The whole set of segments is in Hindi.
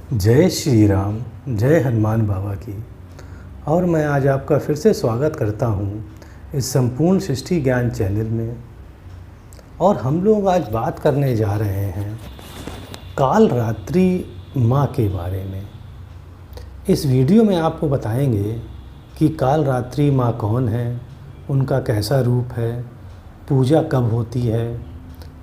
जय श्री राम, जय हनुमान बाबा की। और मैं आज आपका फिर से स्वागत करता हूँ इस संपूर्ण सृष्टि ज्ञान चैनल में। और हम लोग आज बात करने जा रहे हैं काल रात्रि माँ के बारे में। इस वीडियो में आपको बताएंगे कि काल रात्रि माँ कौन है, उनका कैसा रूप है, पूजा कब होती है।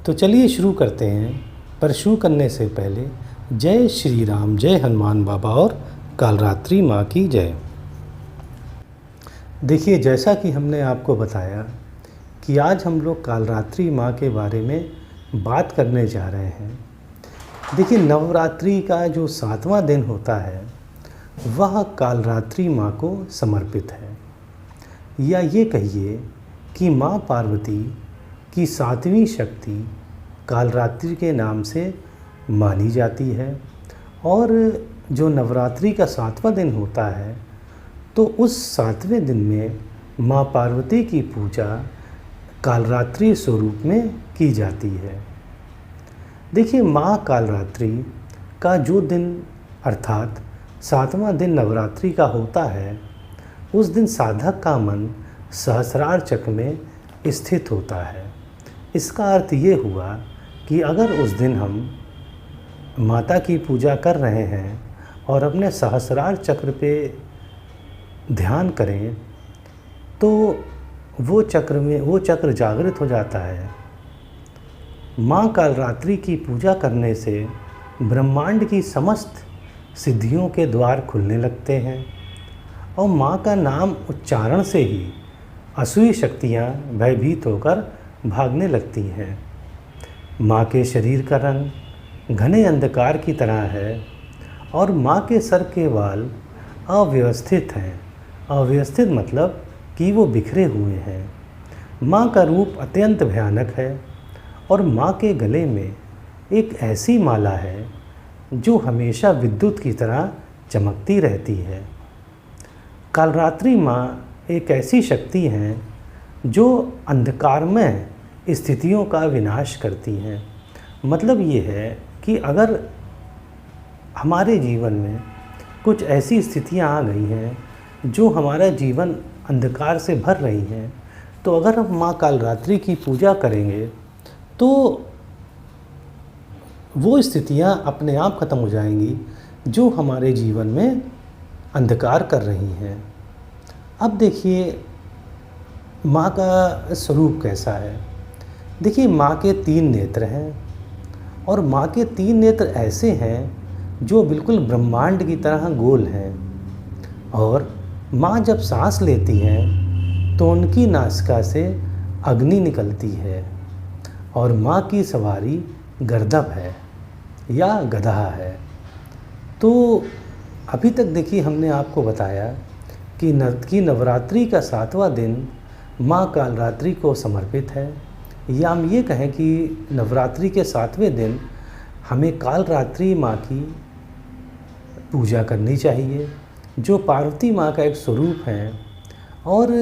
तो चलिए शुरू करते हैं। पर शुरू करने से पहले जय श्री राम, जय हनुमान बाबा और कालरात्रि माँ की जय। देखिए, जैसा कि हमने आपको बताया कि आज हम लोग कालरात्रि माँ के बारे में बात करने जा रहे हैं। देखिए, नवरात्रि का जो 7वां दिन होता है वह कालरात्रि माँ को समर्पित है, या ये कहिए कि माँ पार्वती की 7वीं शक्ति कालरात्रि के नाम से मानी जाती है। और जो नवरात्रि का 7वां दिन होता है तो उस 7वें दिन में माँ पार्वती की पूजा कालरात्रि स्वरूप में की जाती है। देखिए, माँ कालरात्रि का जो दिन अर्थात 7वां दिन नवरात्रि का होता है, उस दिन साधक का मन सहस्रार चक्र में स्थित होता है। इसका अर्थ ये हुआ कि अगर उस दिन हम माता की पूजा कर रहे हैं और अपने सहस्रार चक्र पे ध्यान करें तो वो चक्र जागृत हो जाता है। माँ कालरात्रि की पूजा करने से ब्रह्मांड की समस्त सिद्धियों के द्वार खुलने लगते हैं और माँ का नाम उच्चारण से ही असुरी शक्तियाँ भयभीत होकर भागने लगती हैं। माँ के शरीर का रंग घने अंधकार की तरह है और माँ के सर के बाल अव्यवस्थित हैं। अव्यवस्थित मतलब कि वो बिखरे हुए हैं। माँ का रूप अत्यंत भयानक है और माँ के गले में एक ऐसी माला है जो हमेशा विद्युत की तरह चमकती रहती है। कालरात्रि माँ एक ऐसी शक्ति हैं जो अंधकारमय स्थितियों का विनाश करती हैं। मतलब ये है कि अगर हमारे जीवन में कुछ ऐसी स्थितियां आ गई हैं जो हमारा जीवन अंधकार से भर रही हैं, तो अगर हम माँ कालरात्रि की पूजा करेंगे तो वो स्थितियां अपने आप ख़त्म हो जाएंगी जो हमारे जीवन में अंधकार कर रही हैं। अब देखिए, माँ का स्वरूप कैसा है। देखिए, माँ के 3 नेत्र हैं और माँ के 3 नेत्र ऐसे हैं जो बिल्कुल ब्रह्मांड की तरह गोल हैं। और माँ जब सांस लेती हैं तो उनकी नासिका से अग्नि निकलती है और माँ की सवारी गर्दभ है या गधा है। तो अभी तक देखिए, हमने आपको बताया कि नवरात्रि का 7वां दिन माँ कालरात्रि को समर्पित है, या हम ये कहें कि नवरात्रि के 7वें दिन हमें कालरात्रि माँ की पूजा करनी चाहिए, जो पार्वती माँ का एक स्वरूप है। और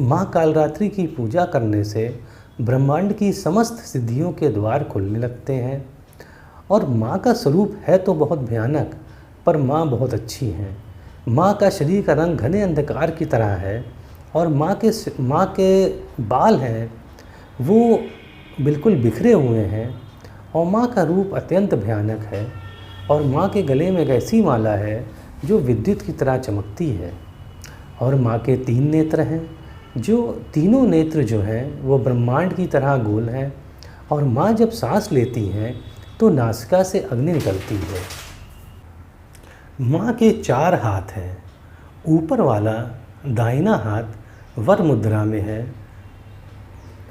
माँ कालरात्रि की पूजा करने से ब्रह्मांड की समस्त सिद्धियों के द्वार खुलने लगते हैं। और माँ का स्वरूप है तो बहुत भयानक, पर माँ बहुत अच्छी हैं। माँ का शरीर का रंग घने अंधकार की तरह है और माँ के बाल हैं वो बिल्कुल बिखरे हुए हैं। और माँ का रूप अत्यंत भयानक है और माँ के गले में एक ऐसी माला है जो विद्युत की तरह चमकती है। और माँ के 3 नेत्र हैं, जो तीनों नेत्र जो हैं वो ब्रह्मांड की तरह गोल हैं। और माँ जब सांस लेती हैं तो नासिका से अग्नि निकलती है। माँ के 4 हाथ हैं। ऊपर वाला दाहिना हाथ वर मुद्रा में है,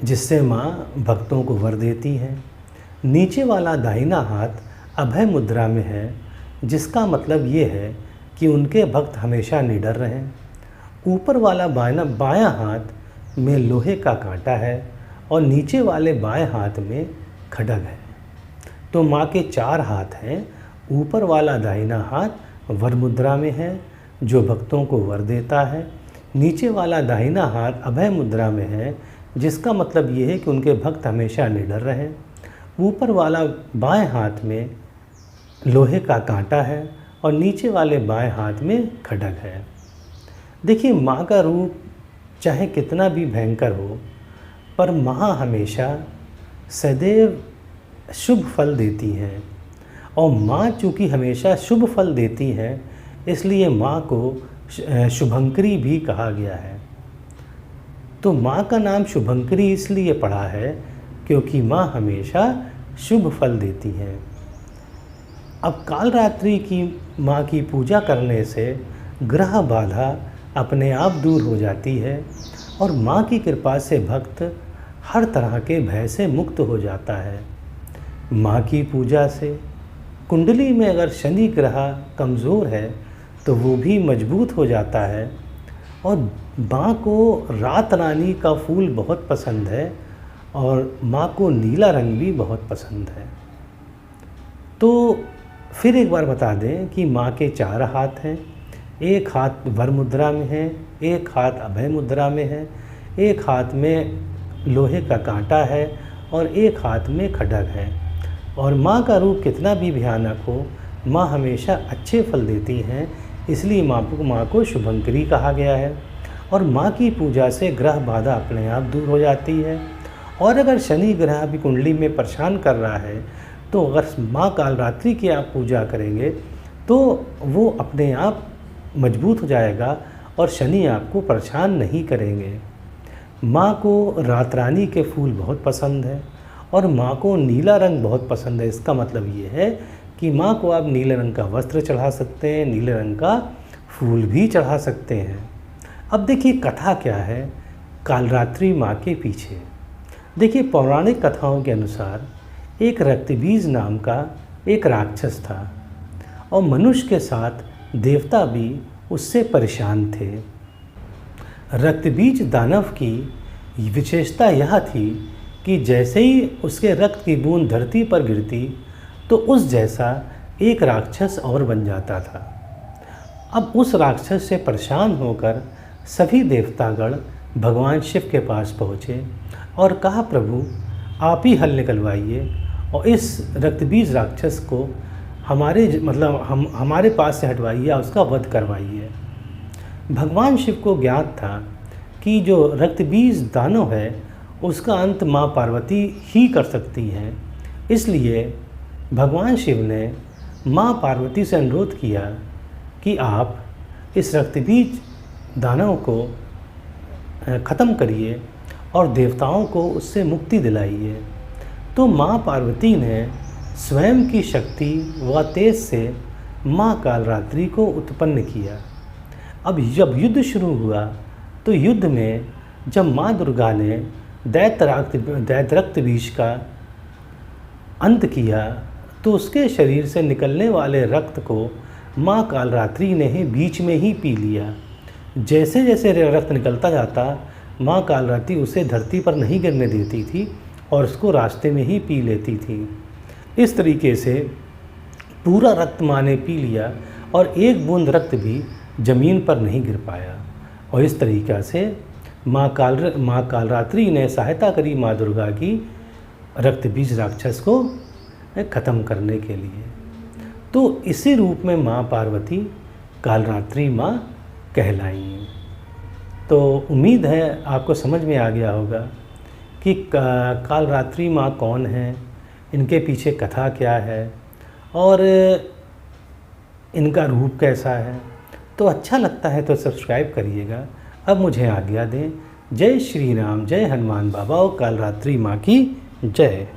जिससे माँ भक्तों को वर देती है। नीचे वाला दाहिना हाथ अभय मुद्रा में है, जिसका मतलब ये है कि उनके भक्त हमेशा निडर रहें। ऊपर वाला बायां हाथ में लोहे का कांटा है और नीचे वाले बाएं हाथ में खड्ग है। तो माँ के 4 हाथ हैं। ऊपर वाला दाहिना हाथ वर मुद्रा में है, जो भक्तों को वर देता है। नीचे वाला दाहिना हाथ अभय मुद्रा में है, जिसका मतलब ये है कि उनके भक्त हमेशा निडर रहें। ऊपर वाला बाएं हाथ में लोहे का कांटा है और नीचे वाले बाएं हाथ में खड्ग है। देखिए, माँ का रूप चाहे कितना भी भयंकर हो, पर माँ हमेशा सदैव शुभ फल देती हैं। और माँ चूँकि हमेशा शुभ फल देती हैं, इसलिए माँ को शुभंकरी भी कहा गया है। तो माँ का नाम शुभंकरी इसलिए पड़ा है क्योंकि माँ हमेशा शुभ फल देती हैं। अब कालरात्रि की माँ की पूजा करने से ग्रह बाधा अपने आप दूर हो जाती है और माँ की कृपा से भक्त हर तरह के भय से मुक्त हो जाता है। माँ की पूजा से कुंडली में अगर शनि ग्रह कमज़ोर है तो वो भी मजबूत हो जाता है। और माँ को रात रानी का फूल बहुत पसंद है और माँ को नीला रंग भी बहुत पसंद है। तो फिर एक बार बता दें कि माँ के 4 हाथ हैं। एक हाथ वर मुद्रा में है, एक हाथ अभय मुद्रा में है, एक हाथ में लोहे का कांटा है और एक हाथ में खड्ग है। और माँ का रूप कितना भी भयानक हो, माँ हमेशा अच्छे फल देती हैं, इसलिए माँ को शुभंकरी कहा गया है। और माँ की पूजा से ग्रह बाधा अपने आप दूर हो जाती है। और अगर शनि ग्रह भी कुंडली में परेशान कर रहा है तो अगर माँ कालरात्रि की आप पूजा करेंगे तो वो अपने आप मजबूत हो जाएगा और शनि आपको परेशान नहीं करेंगे। माँ को रात रानी के फूल बहुत पसंद है और माँ को नीला रंग बहुत पसंद है। इसका मतलब ये है कि माँ को आप नीले रंग का वस्त्र चढ़ा सकते हैं, नीले रंग का फूल भी चढ़ा सकते हैं। अब देखिए कथा क्या है कालरात्रि माँ के पीछे। देखिए, पौराणिक कथाओं के अनुसार एक रक्तबीज नाम का एक राक्षस था और मनुष्य के साथ देवता भी उससे परेशान थे। रक्तबीज दानव की विशेषता यह थी कि जैसे ही उसके रक्त की बूंद धरती पर गिरती तो उस जैसा एक राक्षस और बन जाता था। अब उस राक्षस से परेशान होकर सभी देवतागण भगवान शिव के पास पहुँचे और कहा, प्रभु आप ही हल निकलवाइए और इस रक्तबीज राक्षस को हमारे पास से हटवाइए या उसका वध करवाइए। भगवान शिव को ज्ञात था कि जो रक्तबीज दानव है उसका अंत माँ पार्वती ही कर सकती हैं। इसलिए भगवान शिव ने माँ पार्वती से अनुरोध किया कि आप इस रक्तबीज दानव को ख़त्म करिए और देवताओं को उससे मुक्ति दिलाइए। तो माँ पार्वती ने स्वयं की शक्ति व तेज से माँ कालरात्रि को उत्पन्न किया। अब जब युद्ध शुरू हुआ तो युद्ध में जब माँ दुर्गा ने दैत्य रक्तबीज का अंत किया तो उसके शरीर से निकलने वाले रक्त को माँ कालरात्रि ने ही बीच में ही पी लिया। जैसे जैसे रक्त निकलता जाता माँ कालरात्रि उसे धरती पर नहीं गिरने देती थी और उसको रास्ते में ही पी लेती थी। इस तरीके से पूरा रक्त माँ ने पी लिया और एक बूंद रक्त भी ज़मीन पर नहीं गिर पाया। और इस तरीक़ा से माँ कालरात्रि ने सहायता करी माँ दुर्गा की रक्तबीज राक्षस को ख़त्म करने के लिए। तो इसी रूप में माँ पार्वती कालरात्रि माँ कहलाई। तो उम्मीद है आपको समझ में आ गया होगा कि कालरात्रि माँ कौन है, इनके पीछे कथा क्या है और इनका रूप कैसा है। तो अच्छा लगता है तो सब्सक्राइब करिएगा। अब मुझे आज्ञा दें। जय श्री राम, जय हनुमान बाबा और कालरात्रि माँ की जय।